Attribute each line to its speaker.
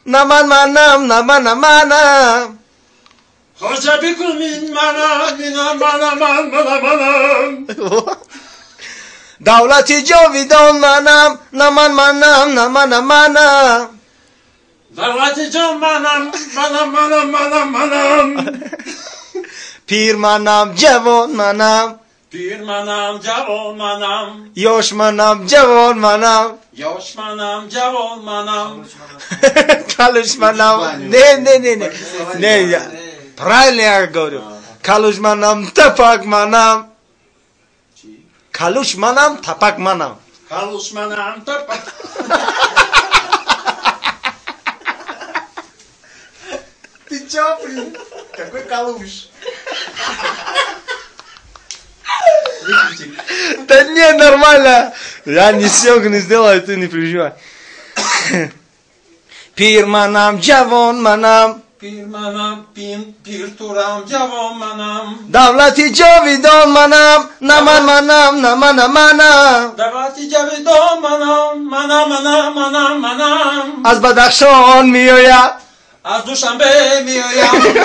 Speaker 1: نمان منم
Speaker 2: خوشا بکن من
Speaker 1: دولتی جاویدان منم نمان
Speaker 2: دولتی جان منم
Speaker 1: پیر منم جوان منم
Speaker 2: پیر منم جوان منم
Speaker 1: یاش منم جوان منم
Speaker 2: یاش منم جوان منم
Speaker 1: کالوش منم نه правильно я говорю کالوش منم تپک منم کالوش منم تپک منم
Speaker 2: کالوش منم تپک
Speaker 1: Ты чё, блин? Какой калуш? Да не, нормально. Я не съемку не сделаю, ты не переживай. Пир манам, джавон манам.
Speaker 2: Пир манам, пир турам, джавон манам.
Speaker 1: Давлати джавидон манам, наман манам.
Speaker 2: Давлати джавидон манам.
Speaker 1: Аз Бадахшон миоям.
Speaker 2: از دوشنبه میایم